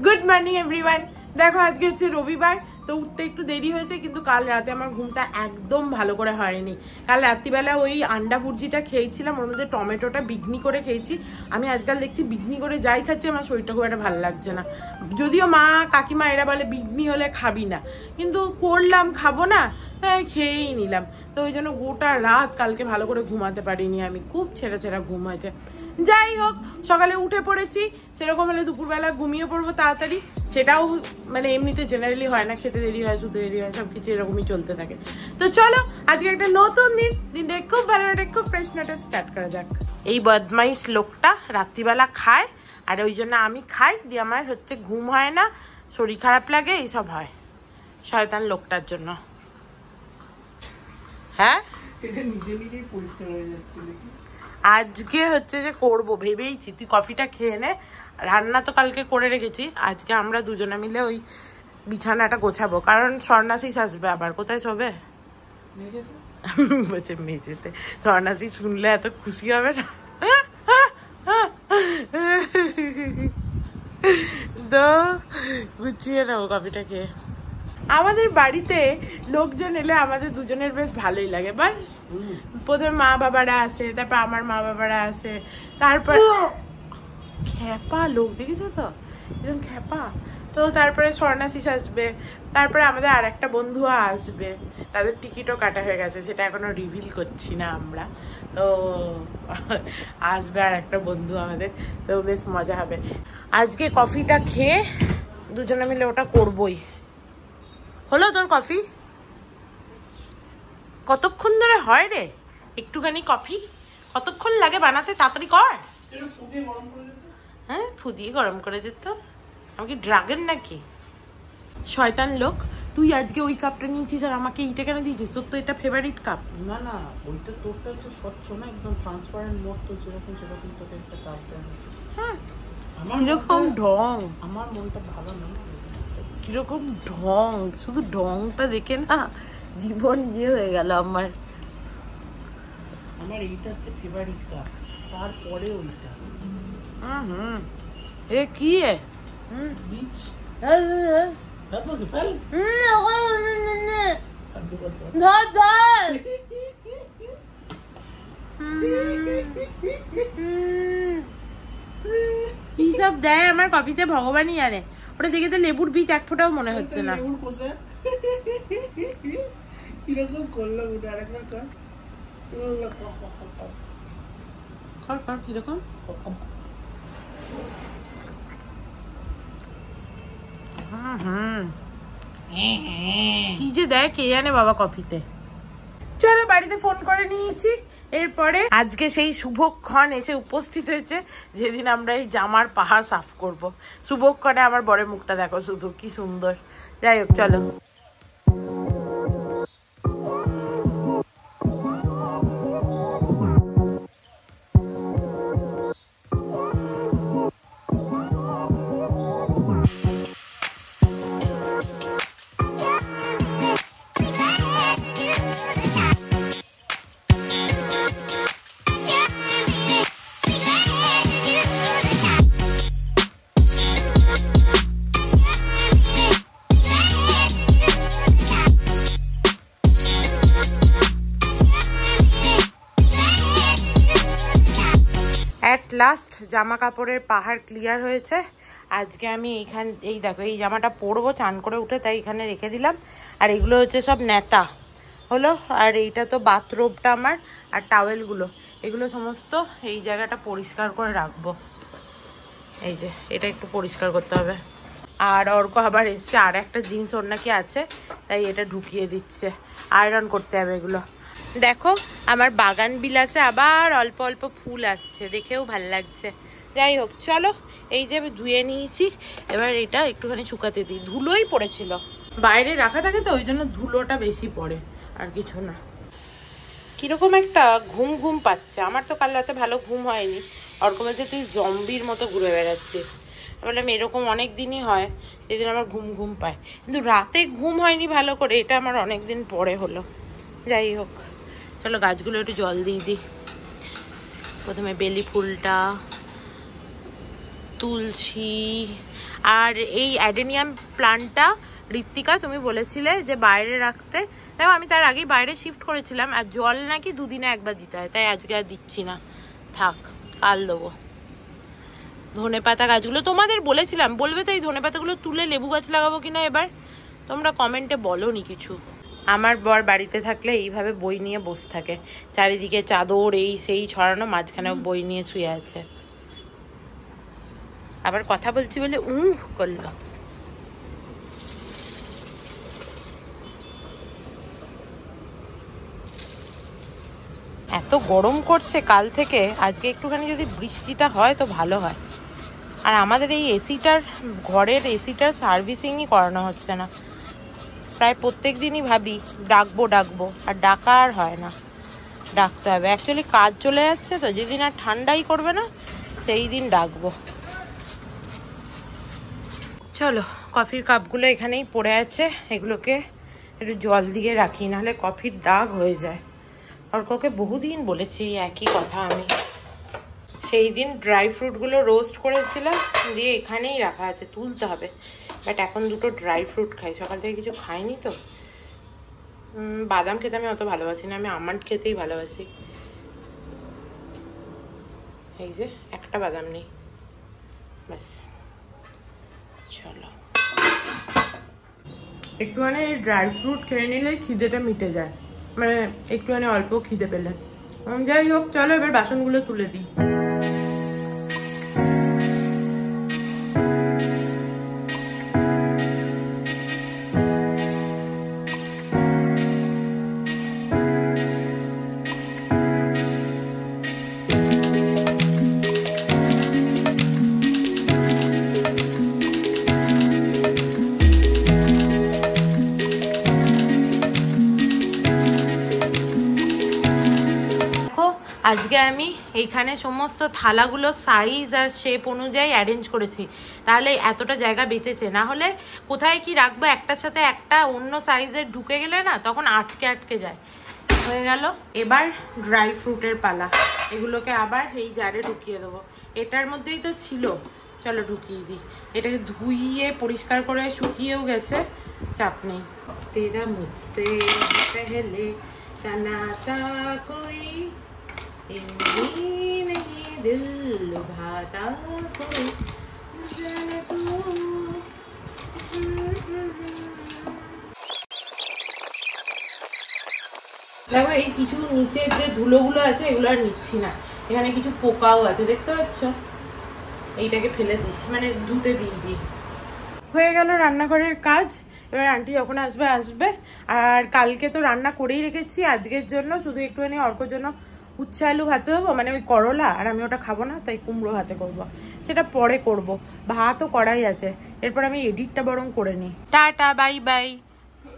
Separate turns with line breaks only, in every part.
Good morning everyone. দেখো আজকে হচ্ছে রবিবার, তো উঠতে একটু দেরি হয়েছে, কিন্তু কাল রাতে আমার ঘুমটা একদম ভালো করে হয়নি। কাল রাত্রিবেলা ওই আন্ডা ভুর্জিটা খেয়েছিলাম, ওর মধ্যে টমেটোটা বিঘ্নি করে খেয়েছি। আমি আজকাল দেখছি বিঘ্নি করে যাই খাচ্ছি আমার শরীরটা খুব একটা ভালো লাগছে না। যদিও মা কাকিমা এরা বলে বিঘ্নি হলে খাবি না, কিন্তু করলাম খাবো না, হ্যাঁ খেয়েই নিলাম। তো ওই জন্য গোটা রাত কালকে ভালো করে ঘুমাতে পারিনি, আমি খুব ছেঁড়া ছেঁড়া ঘুম হয়েছে। যাই হোক, সকালে উঠে পড়েছি, সেরকম হলে দুপুরবেলা ঘুমিয়ে পড়বো তাড়াতাড়ি, সেটাও মানে এমনিতে জেনারেলি হয় না, খেতে দেরি হয়, শুতে দেরি হয়, সব কিছু এরকমই চলতে থাকে। তো চলো আজকে একটা নতুন দিনটা খুব ভালো একটা খুব ফ্রেশ নোটে স্টার্ট করা যাক। এই বদমাইশ লোকটা রাত্রিবেলা খায়, আর ওই জন্য আমি খাই, দিয়ে আমার হচ্ছে ঘুম হয় না, শরীর খারাপ লাগে, এইসব হয় শয়তান লোকটার জন্য। হ্যাঁ
এটা নিজে নিজেই পরিষ্কার হয়ে যাচ্ছে নাকি?
আজকে হচ্ছে যে করবো ভেবেইছি, তুই কফিটা খেয়ে নে। রান্না তো কালকে করে রেখেছি, আজকে আমরা দুজনে মিলে ওই বিছানাটা গোছাবো, কারণ স্বর্ণাশিস আসবে আবার। কোথায় শোবে? বলছে মেঝেতে। স্বর্ণাশিস শুনলে এত খুশি হবে না। তো গুছিয়ে নেবো কফিটা খেয়ে। আমাদের বাড়িতে লোকজন এলে আমাদের দুজনের বেশ ভালোই লাগে। বল, প্রথমে মা বাবারা আসে, তারপর আমার মা বাবারা আসে, তারপর খ্যাপা লোক দেখেছো তো এরকম খ্যাপা। তো তারপরে স্বর্ণাশিস আসবে, তারপরে আমাদের আর একটা বন্ধুও আসবে, তাদের টিকিটও কাটা হয়ে গেছে, সেটা এখনো রিভিল করছি না আমরা। তো আসবে আর একটা বন্ধু আমাদের, তো বেশ মজা হবে। আজকে কফিটা খেয়ে দুজনে মিলে ওটা করবই। হলো তোর কফি? কতক্ষণ ধরে হয় রে একটুখানি কফি? কতক্ষণ লাগে বানাতে? তাড়াতাড়ি কর। হ্যাঁ ফুদিয়ে গরম করে যেত। আমি কি ড্রাগন নাকি? শয়তান লোক, তুই আজকে ওই কাপটা নিয়েছিস আর আমাকে এইটা কেন দিয়েছিস? তোর তো এটা ফেভারিট কাপ।
না না, ওইটা তোরটা হচ্ছে স্বচ্ছ না, একদম ট্রান্সপারেন্ট মোড, তো যেরকম সেরকম তোকে একটা কাপ দেওয়া হয়েছে।
হ্যাঁ কিরকম ঢং,
আমার মনটা ভালো না।
কিরকম ঢং, শুধু ঢংটা দেখে না জীবন ইয়ে হয়ে গেল আমার।
আমার এইটা হচ্ছে ফেভারিট কাপ, তারপরে ওইটা।
এ কি
বিচ
কি সব দেয় আমার কফিতে ভগবানই জানে। ওটা দেখে তো লেবুর বীজ এক ফোঁটাও মনে হচ্ছে না।
কিরকম করলো ওটা? আরেকবার কর
কর কর, কিরকম? কি যে দেয় কে জানে বাবা কফিতে। চলো বাড়িতে ফোন করে নিয়েছি। এরপরে আজকে সেই শুভক্ষণ এসে উপস্থিত হয়েছে, যেদিন আমরা এই জামার পাহাড় সাফ করব। শুভক্ষণে আমার বরের মুখটা দেখো শুধু, কি সুন্দর। যাই হোক চলো। অ্যাট লাস্ট জামা কাপড়ের পাহাড় ক্লিয়ার হয়েছে। আজকে আমি এই দেখো এই জামাটা পরবো চান করে উঠে, তাই এখানে রেখে দিলাম। আর এগুলো হচ্ছে সব নেতা হলো, আর এইটা তো বাথরোবটা আমার, আর টাওয়েলগুলো এগুলো সমস্ত এই জায়গাটা পরিষ্কার করে রাখবো। এই যে এটা একটু পরিষ্কার করতে হবে। আর অর্ক আবার এসছে, আর একটা জিন্স ওর নাকি আছে, তাই এটা ঢুকিয়ে দিচ্ছে, আয়রন করতে হবে এগুলো। দেখো আমার বাগান বিলাসে আবার অল্প অল্প ফুল আসছে, দেখেও ভাল লাগছে। যাই হোক চলো, এই যে ধুয়ে নিয়েছি, এবার এটা একটুখানি শুকাতে দিই। ধুলোই পড়েছিল, বাইরে রাখা থাকে তো ওই জন্য ধুলোটা বেশি পড়ে, আর কিছু না। কিরকম একটা ঘুম ঘুম পাচ্ছে। আমার তো কাল রাতে ভালো ঘুম হয়নি। অর্ক বলছে তুই জম্বির মতো ঘুরে বেড়াচ্ছিস। বললাম এরকম অনেক দিনই হয় যেদিন আমার ঘুম ঘুম পায়, কিন্তু রাতে ঘুম হয়নি ভালো করে, এটা আমার অনেক দিন পরে হলো। যাই হোক চলো গাছগুলো একটু জল দিয়ে দিই। প্রথমে বেলি ফুলটা, তুলসী, আর এই অ্যাডেনিয়াম প্লান্টটা ঋত্বিকা তুমি বলেছিলে যে বাইরে রাখতে, দেখো আমি তার আগেই বাইরে শিফট করেছিলাম। আর জল নাকি 2 দিনে একবার দিতে হয়, তাই আজকে আর দিচ্ছি না, থাক কাল দেবো। ধনেপাতা গাছগুলো তোমাদের বলেছিলাম বলবে তো, এই ধনেপাতাগুলো তুলে লেবু গাছ লাগাবো কিনা এবার, তোমরা কমেন্টে বলো নি কিছু। আমার বর বাড়িতে থাকলে এইভাবে বই নিয়ে বসে থাকে, চারিদিকে চাদর এই সেই ছড়ানো, মাঝখানে বই নিয়ে শুয়ে আছে। আবার কথা বলছি বলে করলো। এত গরম করছে কাল থেকে, আজকে একটুখানি যদি বৃষ্টিটা হয় তো ভালো হয়। আর আমাদের এই এসিটার, ঘরের এসিটার সার্ভিসিংই করানো হচ্ছে না। প্রায় প্রত্যেক দিনই ভাবি ডাকবো, আর ডাকা আর হয় না। ডাকতে হবে, অ্যাকচুয়ালি কাজ চলে যাচ্ছে তো, যেদিন আর ঠান্ডাই করবে না সেই দিন ডাকবো। চলো, কফির কাপগুলো এখানেই পড়ে আছে, এগুলোকে একটু জল দিয়ে রাখি, নাহলে কফির দাগ হয়ে যায়। অর্ককে বহুদিন বলেছি একই কথা আমি। সেই দিন ড্রাই ফ্রুটগুলো রোস্ট করেছিলাম, দিয়ে এখানেই রাখা আছে, তুলতে হবে। বাট এখন দুটো ড্রাই ফ্রুট খাই, সকাল থেকে কিছু খাইনি তো। বাদাম খেতে আমি অত ভালোবাসি না, আমি আমন্ড খেতেই ভালোবাসি। এই যে একটা বাদাম নেই, ব্যাস। চলো, একটুখানি ড্রাই ফ্রুট খেয়ে নিলে খিদেটা মিটে যায়, মানে একটুখানি অল্প খিদে পেলে। যাই হোক, চলো এবার বাসনগুলো তুলে দিই। আজকে আমি এইখানে সমস্ত থালাগুলো সাইজ আর শেপ অনুযায়ী অ্যারেঞ্জ করেছি, তাহলে এতটা জায়গা বেঁচেছে। না হলে কোথায় কি রাখবো, একটার সাথে একটা অন্য সাইজের ঢুকে গেলে না তখন আটকে যায়। হয়ে গেল, এবার ড্রাই ফ্রুটের পালা। এগুলোকে আবার এই জারে ঢুকিয়ে দেবো। এটার মধ্যেই তো ছিল, চলো ঢুকিয়ে দিই। এটাকে ধুইয়ে পরিষ্কার করে শুকিয়েও গেছে, চাপ নেই। তেরা মুঝসে পেহলে জানাতা কোই नहीं दिल लुभाता कोई जाने तू। দেখো, এই কিছু নিচের যে ধুলোগুলো আছে এগুলো আর নিচ্ছি না, এখানে কিছু পোকাও আছে, দেখতে পাচ্ছ। এইটাকে ফেলে দিই, মানে ধুতে দিই। হয়ে গেল রান্নাঘরের কাজ। এবার আন্টি যখন আসবে। আর কালকে তো রান্না করেই রেখেছি, আজকের জন্য শুধু একটুখানি অর্কর জন্য উচ্ছে আলু ভাতে দেবো, মানে ওই করলা, আর আমি ওটা খাবো না, তাই কুমড়ো ভাতে করব। সেটা পরে করব, ভাতও করাই আছে। এরপর আমি এডিটটা বরং করে নিই। টাটা, বাই বাই,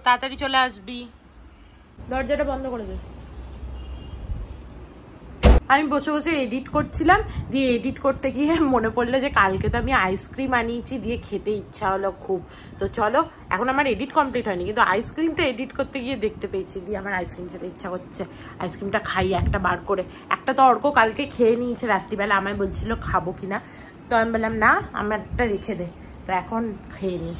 তাড়াতাড়ি চলে আসবি। দরজাটা বন্ধ করে দে। আমি বসে বসে এডিট করছিলাম, দিয়ে এডিট করতে গিয়ে মনে পড়লো যে কালকে তো আমি আইসক্রিম আনিয়েছি, দিয়ে খেতে ইচ্ছা হলো খুব। তো চলো, এখন আমার এডিট কমপ্লিট হয়নি, কিন্তু আইসক্রিমটা এডিট করতে গিয়ে দেখতে পেয়েছি, দিয়ে আমার আইসক্রিম খেতে ইচ্ছা করছে। আইসক্রিমটা খাই একটা বার করে। একটা তো অর্ক কালকে খেয়ে নিয়েছে রাত্রিবেলা, আমায় বলছিল খাবো কিনা, তো আমি বললাম না, আমার একটা রেখে দে। তো এখন খেয়ে নিই।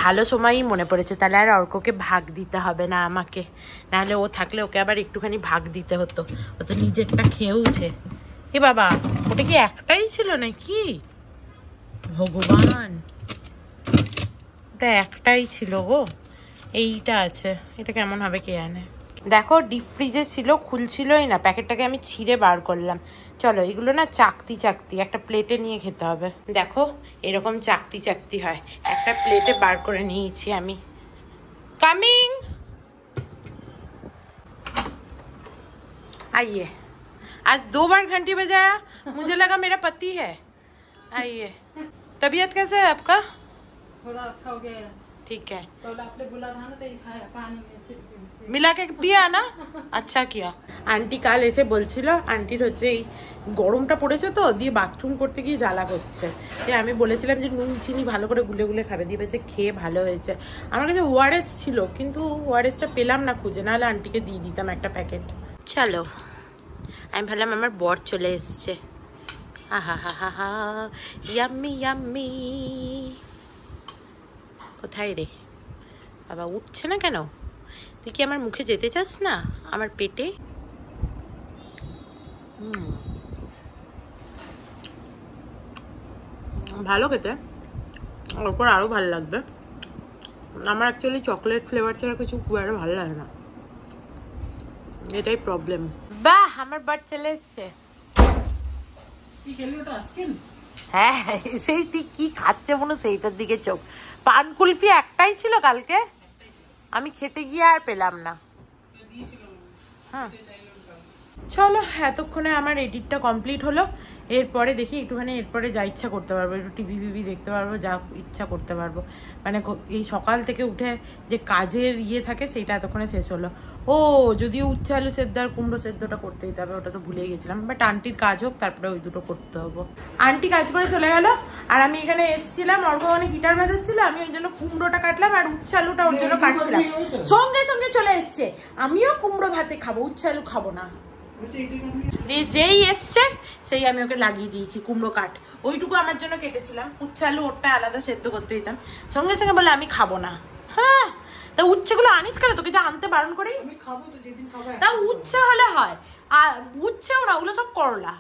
ভালো সময়ই মনে পড়েছে, তাহলে আর অর্ককে ভাগ দিতে হবে না আমাকে, নাহলে ও থাকলে ওকে আবার একটুখানি ভাগ দিতে হতো। ও তো নিজেরটা খেয়েওছে। এ বাবা, ওটা কি একটাই ছিল নাকি? ভগবান, ওটা একটাই ছিল গো। এইটা আছে, এটা কেমন হবে কে জানে। দেখো, ডিপ ফ্রিজে ছিল, খুলছিলই না, প্যাকেটটাকে আমি ছিঁড়ে বার করলাম। চলো, এগুলো না চাকতি একটা প্লেটে নিয়ে খেতে হবে। দেখো, এরকম চাকতি হয়, একটা প্লেটে বার করে নিয়েছি আমি। কামিং, आइए। आज 2 बार घंटी बजाया, मुझे लगा मेरा पति है। आइए। तबीयत कैसा है आपका?
थोड़ा अच्छा हो गया।
ठीक है,
तो आपने बोला था ना, तो खाया पानी में फिर
मिला के पिया ना, अच्छा किया। आंटी কাল এসে বলছিল, আন্টির হচ্ছে এই গরমটা পড়েছে তো, দিয়ে বাথরুম করতে গিয়ে জ্বালা করছে। আমি বলেছিলাম যে নুন চিনি ভালো করে গুলে খাবে, দিয়ে বলছে খেয়ে ভালো হয়েছে। আমার কাছে ওআরএস ছিল, কিন্তু ওআরএসটা পেলাম না খুঁজে, নাহলে আন্টিকে দিয়ে দিতাম একটা প্যাকেট। চলো, আমি ভাবলাম আমার বর চলে এসছে। আহা হা হা হা, ইয়াম্মি ইয়াম্মি। কোথায় রে বাবা? উঠছে না কেন? তুই কি আমার মুখে যেতে চাস না? আমার পেটে? ভালো খেতে, ওরপর আরও ভালো লাগবে। আমার অ্যাকচুয়ালি চকলেট ফ্লেভার ছাড়া কিছু খুব একটা ভালো লাগে না, এটাই প্রবলেম। বাহ, আমার বাট চলে এসছে। হ্যাঁ, সেই ঠিক কি খাচ্ছে মনে সেইটার দিকে চোখ। পান কুলফি একটাই ছিল কালকে, আমি খেতে গিয়ে আর পেলাম না। হ্যাঁ চলো, এতক্ষণে আমার এডিটটা কমপ্লিট হলো। এরপরে দেখি একটুখানি, এরপরে যা ইচ্ছা করতে পারবো, একটু টিভি ফিভি দেখতে পারবো, যা ইচ্ছা করতে পারবো। মানে এই সকাল থেকে উঠে যে কাজের থাকে সেইটা এতক্ষণে শেষ হলো। ও যদিও উচ্ছে আলু সেদ্ধ আর কুমড়ো সেদ্ধটা করতে দিতে হবে, ওটা তো ভুলেই গেছিলাম। বাট আন্টির কাজ হোক, তারপরে ওই দুটো করতে হবে। আন্টি কাজ করে চলে গেল, আর আমি এখানে এসেছিলাম, অর্ঘ্যমানে গিটার বাজাচ্ছিল, আমি ওই জন্য কুমড়োটা কাটলাম আর উচ্ছে আলুটা ওর জন্য কাটছিলাম। সঙ্গে সঙ্গে চলে এসছে, আমিও কুমড়ো ভাতে খাবো, উচ্ছে আলু খাবো না। দিয়ে যেই এসছে সেই আমি ওকে লাগিয়ে দিয়েছি কুমড়ো কাঠ, ওইটুকু আমার জন্য কেটেছিলাম। উচ্ছে আলু ওরটা আলাদা সেদ্ধ করতে দিতাম, সঙ্গে সঙ্গে বলে আমি খাবো না। হ্যাঁ, তা উচ্ছেগুলো আনিস কেন? তোকে যা আনতে বারণ করি। তা উচ্ছে হলে হয়, আর উচ্ছেও না, ওগুলো সব করলা।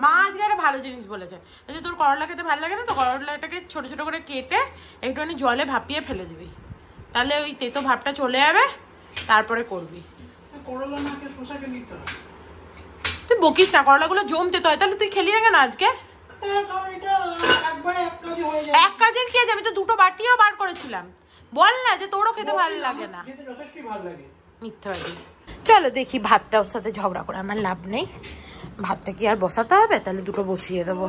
মা আজকে একটা ভালো জিনিস বলেছে, যে তোর করলা খেতে ভালো লাগে না তো করলাটাকে ছোট ছোট করে কেটে একটুখানি জলে ভাপিয়ে ফেলে দিবি, তাহলে ওই তেতো ভাবটা চলে যাবে, তারপরে করবি। তুই বকিস না, করলাগুলো জমতে তো হয়, তাহলে তুই খেলি না কেন আজকে? এক কাজের কি আছে? আমি তো দুটো বাটিও বার করেছিলাম। বল না যে তোরও খেতে ভালো লাগে না, মিথ্যাবাদী। চলো দেখি, ভাতটা ওর সাথে ঝগড়া করে আমার লাভ নেই, ভাতটা কি আর বসাতে হবে? তাহলে দুটো বসিয়ে দেবো।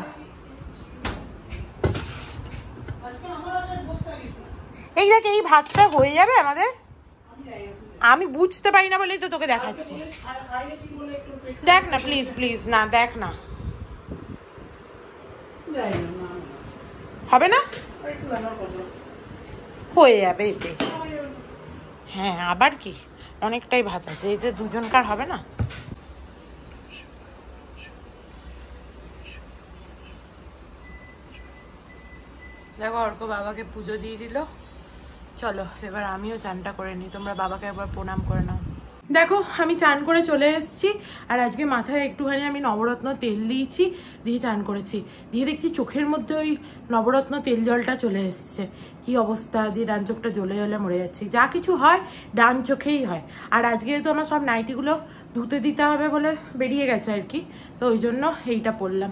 এই দেখ, এই ভাতটা হয়ে যাবে আমাদের। আমি বুঝতে পারি না বলেই তো তোকে দেখাচ্ছি। দেখ না প্লিজ প্লিজ, না দেখ না, হবে না, হয়ে যাবে এতে। হ্যাঁ আবার কি, অনেকটাই ভাত আছে, এতে দুজনকার হবে না। দেখো অর্ক বাবাকে পুজো দিয়ে দিল। চলো এবার আমিও চানটা করে নিই, তোমরা বাবাকে একবার প্রণাম করে নাও। দেখো আমি চান করে চলে এসেছি, আর আজকে মাথায় একটুখানি আমি নবরত্ন তেল দিয়েছি, দিয়ে চান করেছি। দিয়ে দেখছি চোখের মধ্যে ওই নবরত্ন তেল জলটা চলে এসছে, কি অবস্থা, দিয়ে ডান চোখটা জ্বলে জ্বলে মরে যাচ্ছি। যা কিছু হয় ডান চোখেই হয়। আর আজকে তো আমার সব নাইটিগুলো ধুতে দিতে হবে বলে বেরিয়ে গেছে আর কি, তো ওই জন্য এইটা পরলাম।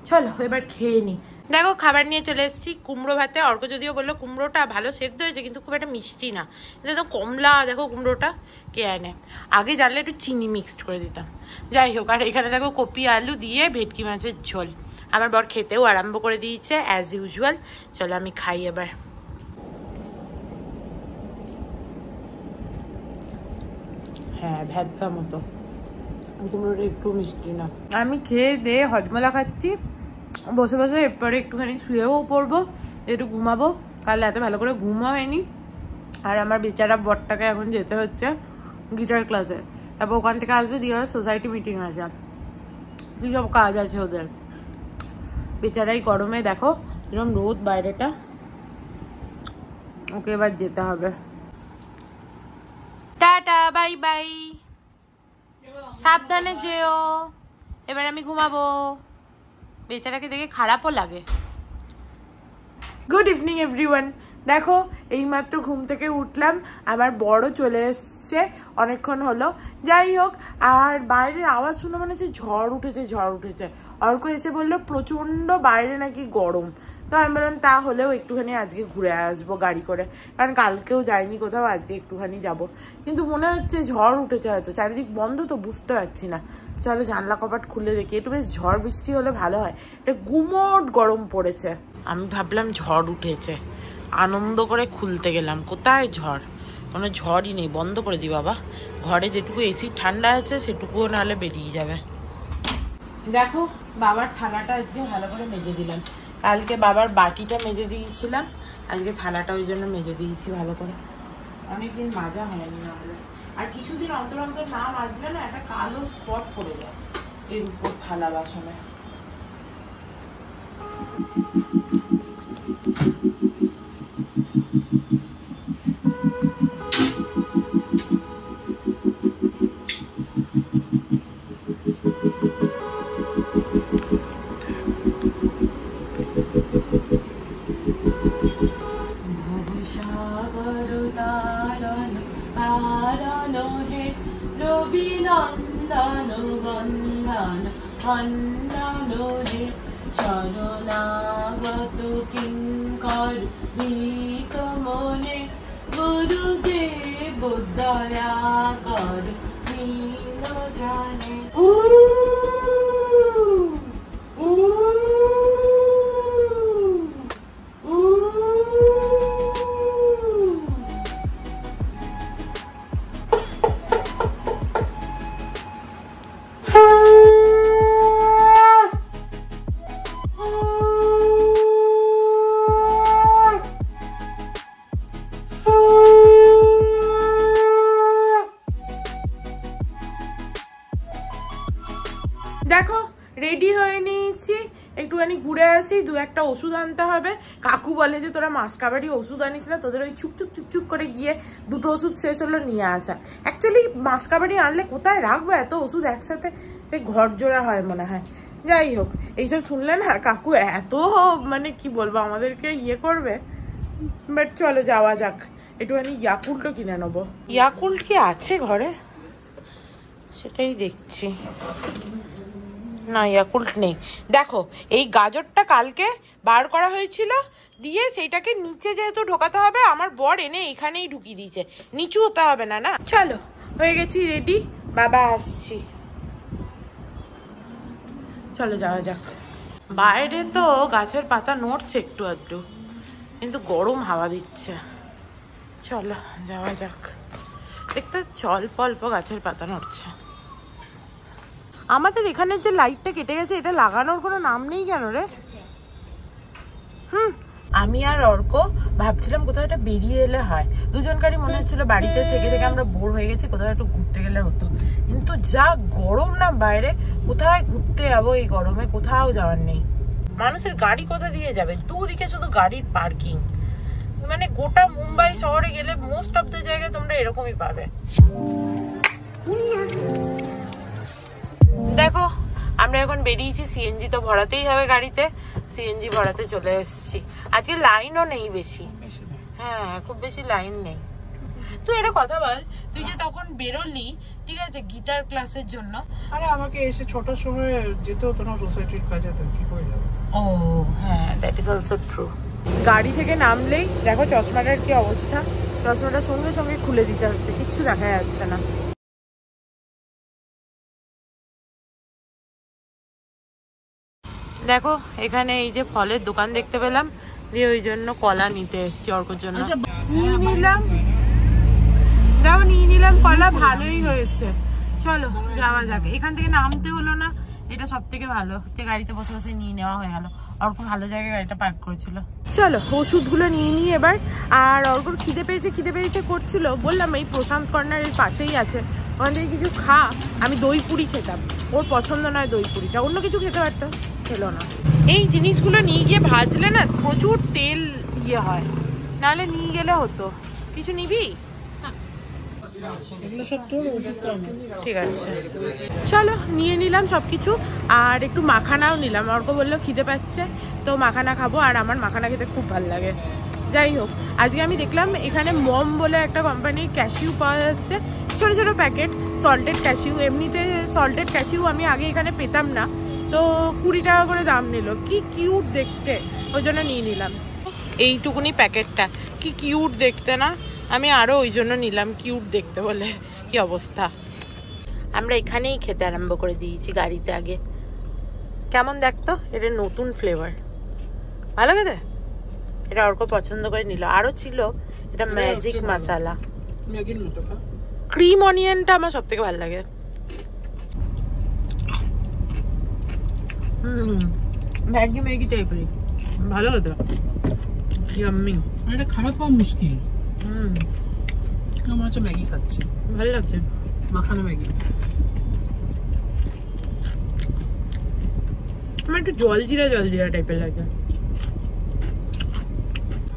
চলো এবার খেয়ে নিই। দেখো খাবার নিয়ে চলে এসেছি, কুমড়ো ভাতে। অর্ক যদিও বললো কুমড়োটা ভালো সেদ্ধ হয়েছে, কিন্তু খুব একটা মিষ্টি না, এটা তো কমলা। দেখো কুমড়োটা কে আনে, আগে জানলে একটু চিনি মিক্সড করে দিতাম। যাই হোক, আর এখানে দেখো কপি আলু দিয়ে ভেটকি মাছের ঝোল। আমার বর খেতেও আরম্ভ করে দিয়েছে অ্যাজ ইউজুয়াল। চলো আমি খাই এবার। হ্যাঁ ভ্যাজা মতো, কুমড়োটা একটু মিষ্টি না। আমি খেয়ে দিয়ে হজমলা খাচ্ছি বসে বসে। এরপরে একটুখানি শুয়েও পড়বো, একটু ঘুমাবো, কাল রাতে ভালো করে ঘুমও হয়নি। আর আমার বেচারা বরটাকে এখন যেতে হচ্ছে গিটার ক্লাসে, তারপর ওখান থেকে আসবে, দিয়ে সোসাইটি মিটিং আছে, কি সব কাজ আছে ওদের। বেচারাই গরমে দেখো এরকম রোদ বাইরেটা, ওকে এবার যেতে হবে। টাটা বাই বাই, সাবধানে যেও। এবার আমি ঘুমাবো। বেচারাকে দেখে খারাপও লাগে। Good evening everyone. দেখো এইমাত্র ঘুম থেকে উঠলাম, আমার বড় চলে এসছে অনেকক্ষণ হলো। যাই হোক, আর বাইরের আওয়াজ শুনে মনে হচ্ছে ঝড় উঠেছে ঝড় উঠেছে। অর্ক এসে বললো প্রচণ্ড বাইরে নাকি গরম, তো আমি বললাম তাহলেও একটুখানি আজকে ঘুরে আসবো গাড়ি করে, কারণ কালকেও যাইনি কোথাও, আজকে একটুখানি যাব। কিন্তু মনে হচ্ছে ঝড় উঠেছে হয়তো, চারিদিক বন্ধ তো বুঝতে পারছি না। চলো জানলা কপাট খুলে দেখি, একটু বেশ ঝড় বৃষ্টি হলে ভালো হয়, এটা গুমোট গরম পড়েছে। আমি ভাবলাম ঝড় উঠেছে, আনন্দ করে খুলতে গেলাম, কোথায় ঝড়, কোনো ঝড়ই নেই। বন্ধ করে দিই বাবা, ঘরে যেটুকু এসি ঠান্ডা আছে সেটুকুও নাহলে বেরিয়ে যাবে। দেখো বাবার থালাটা আজকে ভালো করে মেজে দিলাম, কালকে বাবার বাটিটা মেজে দিয়েছিলাম, আজকে থালাটা ওই জন্য মেজে দিয়েছি ভালো করে, অনেকদিন মাজা হয়নি না হলে। আর কিছুদিন অন্তর অন্তর না মাজলে না একটা কালো স্পট পড়ে যায় এর উপর থালা বাসনে। সাগর তারণ পারণ হে রবি নন্দন বন্দন খণ্ডন হে শরণাগত কিঙ্কর ভীত মনে গুরুদেব দয়া কর দীন জানে। দেখো রেডি হয়ে নিয়েছি, একটুখানি ঘুরে আসি, দু একটা ওষুধ আনতে হবে। কাকু বলে যে তোরা মাসকাবারি ওষুধ আনিস না, তোদের ওই ছুকছুক চুকচুক করে গিয়ে দুটো ওষুধ শেষ হলো নিয়ে আসা। অ্যাকচুয়ালি মাসকাবারি আনলে কোথায় রাখবো এত ওষুধ একসাথে, সে ঘর জোড়া হয় মনে হয়। যাই হোক, এইসব শুনলে না কাকু এত মানে কি বলবো আমাদেরকে ইয়ে করবে। বাট চলো যাওয়া যাক, একটুখানি ইয়াকুল্টও কিনে নেবো। ইয়াকুল্ট কি আছে ঘরে সেটাই দেখছি, না ইয়াকুল্ট নেই। দেখো এই গাজরটা কালকে বার করা হয়েছিল, দিয়ে সেইটাকে নিচে যেহেতু ঢোকাতে হবে, আমার বর এনে এখানেই ঢুকিয়ে দিয়েছে, নিচু হতে হবে না। না চলো হয়ে গেছি রেডি, বাবা আসছি, চলো যাওয়া যাক। বাইরে তো গাছের পাতা নড়ছে একটু আধটু, কিন্তু গরম হাওয়া দিচ্ছে। চলো যাওয়া যাক। দেখতে অল্প অল্প গাছের পাতা নড়ছে। আমাদের এখানের যে লাইটটা কেটে গেছে, এটা লাগানোর কোনো নাম নেই কেন রে? আমি আর অর্ক ভাবছিলাম কোথাও একটা বেরিয়ে এলে হয়, দুজনকারই মনে হচ্ছিল বাড়িতে থেকে থেকে আমরা বোর হয়ে গেছি, কোথাও একটু ঘুরতে গেলে হতো। কিন্তু যা গরম না বাইরে, কোথায় ঘুরতে যাবো এই গরমে? কোথাও যাওয়ার নেই। মানুষের গাড়ি কোথা দিয়ে যাবে? দুদিকে শুধু গাড়ির পার্কিং। মানে গোটা মুম্বাই শহরে গেলে মোস্ট অফ দ্য জায়গায় তোমরা এরকমই পাবে। দেখো আমরা এখন বেরিয়েছি, সিএনজি তো ভরাতেই হবে গাড়িতে, সিএনজি ভরাতে চলে এসেছি। আজকে লাইনও নেই বেশি, হ্যাঁ খুব বেশি লাইন নেই। তুই একটা কথা বল, তুই যে তখন বেরোলি ঠিক আছে গিটার ক্লাসের জন্য,
আরে আমাকে এসে 6টার সময় যেতে হতো না সোসাইটির কাছে, তো কি করে যাবো?
ও হ্যাঁ, দ্যাট ইজ অলসো ট্রু। গাড়ি থেকে নামলেই দেখো চশমাটার কি অবস্থা, চশমাটা সঙ্গে সঙ্গে খুলে দিতে হচ্ছে, কিচ্ছু দেখা যাচ্ছে না। দেখো এখানে এই যে ফলের দোকান দেখতে পেলাম, দিয়ে ওই জন্য কলা নিতে এসছি অর্কর জন্য। নিয়ে নিলাম, দেখো নিয়ে নিলাম কলা, ভালোই হয়েছে। চলো যাওয়া যাক, এখান থেকে নামতে হলো না, এটা সব থেকে ভালো যে গাড়িতে বসে বসে নিয়ে নেওয়া হয়ে গেল। অর্ক ভালো জায়গায় গাড়িটা পার্ক করেছিল। চলো ওষুধগুলো নিয়ে নিই এবার। আর অর্কর খিদে পেয়েছে করছিল, বললাম এই প্রশান্ত কর্নারের পাশেই আছে, ওখান থেকে কিছু খা। আমি দই পুরি খেতাম, ওর পছন্দ নয় দই পুরিটা, অন্য কিছু খেতে পারতো, খেলো না। এই জিনিসগুলো নিয়ে গিয়ে ভাজলে না প্রচুর তেল ইয়ে হয়, নাহলে নিয়ে গেলে হতো। কিছু নিবি? ঠিক আছে চলো নিয়ে নিলাম সবকিছু, আর একটু মাখানাও নিলাম। অর্ক বললো খিদে পাচ্ছে, তো মাখানা খাবো, আর আমার মাখানা খেতে খুব ভালো লাগে। যাই হোক, আজকে আমি দেখলাম এখানে মম বলে একটা কোম্পানির ক্যাশিউ পাওয়া যাচ্ছে, ছোটো ছোটো প্যাকেট সল্টেড ক্যাশিউ। এমনিতে সল্টেড ক্যাশিউ আমি আগে এখানে পেতাম না, তো 20 টাকা করে দাম নিল। কি কিউট দেখতে, ওই জন্য নিয়ে নিলাম। এইটুকুনি প্যাকেটটা কি কিউট দেখতে না, আমি আরও ওই জন্য নিলাম, কিউট দেখতে বলে। কি অবস্থা, আমরা এখানেই খেতে আরম্ভ করে দিয়েছি গাড়িতে আগে। কেমন দেখতো, এটা নতুন ফ্লেভার, ভালো খেতে। এটা অর্ক পছন্দ করে নিল। আরও ছিল এটা ম্যাজিক মশালা, ক্রিম অনিয়নটা আমার সব থেকে ভালো লাগে। ম্যাগি টাইপের ভালো হতো, ইয়াম্মি।
এটা খারাপ হওয়া মুশকিল। আমার হচ্ছে ম্যাগি খাচ্ছি,
ভালো লাগছে
মাখানো ম্যাগি।
আমার একটু জলজিরা টাইপের লাগে।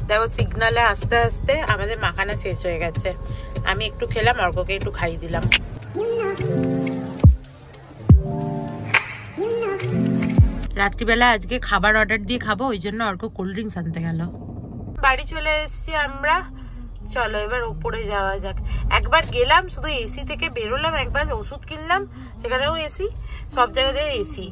দেখো সিগনালে আস্তে আস্তে আমাদের মাখানা শেষ হয়ে গেছে, আমি একটু খেলাম, অর্ককে একটু খাইয়ে দিলাম। রাত্রিবেলা আজকে খাবার অর্ডার দিয়ে খাবো, ওই জন্য অর্ক কোল্ড ড্রিঙ্কস আনতে গেল। বাড়ি চলে এসেছি আমরা। চলো এবার উপরে যাওয়া যাক। একবার গেলাম, শুধু এসি থেকে বেরোলাম, একবার ওষুধ কিনলাম, সেখানেও এসি, সব জায়গাতে এসি।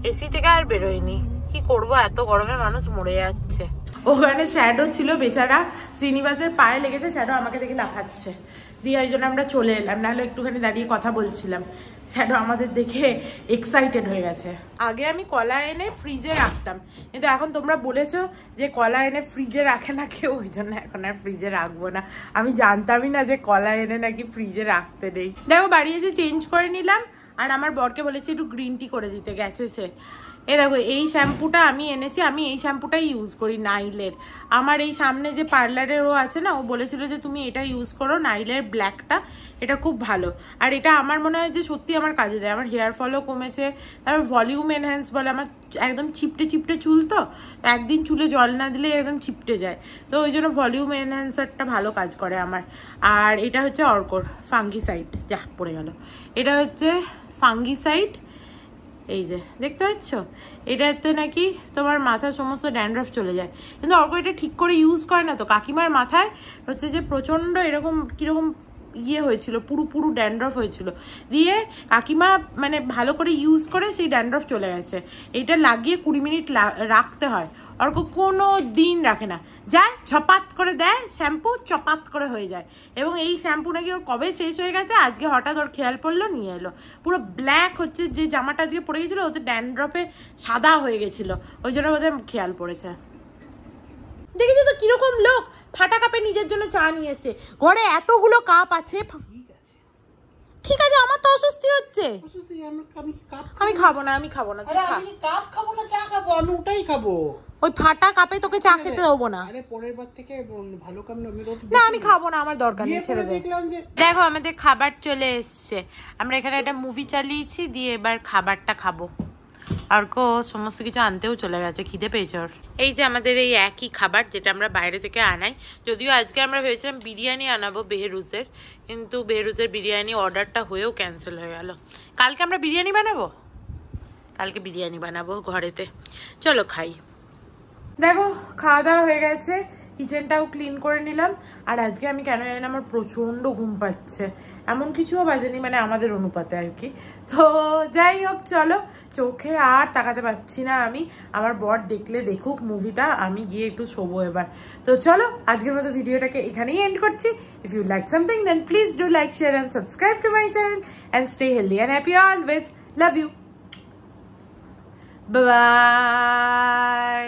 এসি থেকে আর বেরোয়নি। কি করবো, এত গরমে মানুষ মরে যাচ্ছে। ওখানে শ্যাডো ছিল বেচারা, শ্রীনিবাসের পায়ে লেগেছে, শ্যাডো আমাকে দেখে লাফাচ্ছে, দিয়ে ওই জন্য আমরা চলে এলাম, নাহলে একটুখানি দাঁড়িয়ে কথা বলছিলাম। শ্যাডো আমাদের দেখে এক্সাইটেড হয়ে গেছে। আগে আমি কলা এনে ফ্রিজে রাখতাম, কিন্তু এখন তোমরা বলেছো যে কলা এনে ফ্রিজে রাখে না কেউ, ওই জন্য এখন আর ফ্রিজে রাখবো না। আমি জানতামই না যে কলা এনে নাকি ফ্রিজে রাখতে নেই। দেখো বাড়ি এসে চেঞ্জ করে নিলাম, আর আমার বরকে বলেছি একটু গ্রিন টি করে দিতে, গেছে সে। এ দেখো এই শ্যাম্পুটা আমি এনেছি, আমি এই শ্যাম্পুটাই ইউজ করি, নাইলের। আমার এই সামনে যে পার্লারের ও আছে না, ও বলেছিল যে তুমি এটা ইউজ করো, নাইলের ব্ল্যাকটা, এটা খুব ভালো। আর এটা আমার মনে হয় যে সত্যি আমার কাজে দেয়, আমার হেয়ার ফলও কমেছে, তারপর ভলিউম এনহ্যান্স বলে, আমার একদম চিপটে চিপটে চুল, তো একদিন চুলে জল না দিলে একদম চিপটে যায়, তো ওই জন্য ভলিউম এনহ্যান্সারটা ভালো কাজ করে আমার। আর এটা হচ্ছে অর্কর ফাঙ্গিসাইড, যা পড়ে গেল, এটা হচ্ছে ফাঙ্গিসাইড, এই যে দেখতে পাচ্ছ, এটাতে নাকি তোমার মাথার সমস্ত ড্যান্ড্রফ চলে যায়। কিন্তু অর্ক এটা ঠিক করে ইউজ করে না তো। কাকিমার মাথায় হচ্ছে যে প্রচণ্ড এরকম কীরকম ইয়ে হয়েছিল, পুরু পুরু ড্যান্ড্রফ হয়েছিল, দিয়ে কাকিমা মানে ভালো করে ইউজ করে সেই ড্যান্ড্রফ চলে গেছে। এটা লাগিয়ে 20 মিনিট রাখতে হয়, অর্ক কোনো দিন রাখে না, যায় ছপাত করে দেয় শ্যাম্পু, চপাত করে হয়ে যায়। এবং এই শ্যাম্পু নাকি ওর কবে শেষ হয়ে গেছে, আজকে হঠাৎ ওর খেয়াল পড়লো, নিয়ে এলো। পুরো ব্ল্যাক হচ্ছে, যে জামাটা আজকে পরে গেছিলো ওতে ড্যান্ড্রফে সাদা হয়ে গেছিলো, ওই জন্য বোধহয় খেয়াল পড়েছে। দেখেছো তো কিরকম লোক, ফাটা কাপে নিজের জন্য চা নিয়ে এসছে, ঘরে এতগুলো কাপ আছে। ঠিক আছে, আমার তো অস্বস্তি হচ্ছে, আমি খাবো না, আমি খাবো না,
কাপ খাবো না, চা খাবো, আমি ওটাই খাবো।
ওই ফাটা কাপে তোকে চা খেতে দেবো না।
আরে পরের বার থেকে ভালো কাপ
না, আমি খাবো না, আমার দরকার নেই, ছেড়ে দে। দেখো আমাদের খাবার চলে এসছে, আমরা এখানে একটা মুভি চালিয়েছি, দিয়ে এবার খাবারটা খাবো। অর্ক সমস্ত কিছু আনতেও চলে গেছে, খিদে পেয়েছে ওর। এই যে আমাদের এই একই খাবার যেটা আমরা বাইরে থেকে আনাই, যদিও আজকে আমরা ভেবেছিলাম বিরিয়ানি আনাবো বেহরুজের, কিন্তু বেহরুজের বিরিয়ানি অর্ডারটা হয়েও ক্যান্সেল হয়ে গেল। কালকে আমরা বিরিয়ানি বানাবো, কালকে বিরিয়ানি বানাবো ঘরেতে। চলো খাই। দেখো খাওয়া দাওয়া হয়ে গেছে, কিচেনটাও ক্লিন করে নিলাম। আর আজকে আমি কেন জানি না আমার প্রচণ্ড ঘুম পাচ্ছে, এমন কিছুও বাজেনি, মানে আমাদের অনুপাতে আর কি। তো যাই হোক, চলো, চোখে আর তাকাতে পারছি না আমি, আমার বর দেখলে দেখুক মুভিটা, আমি গিয়ে একটু শোবো এবার। তো চলো আজকের মতো ভিডিওটাকে এখানেই এন্ড করছি। If you like something then please do like, share and subscribe to my channel and stay healthy and happy always. Love you, bye by.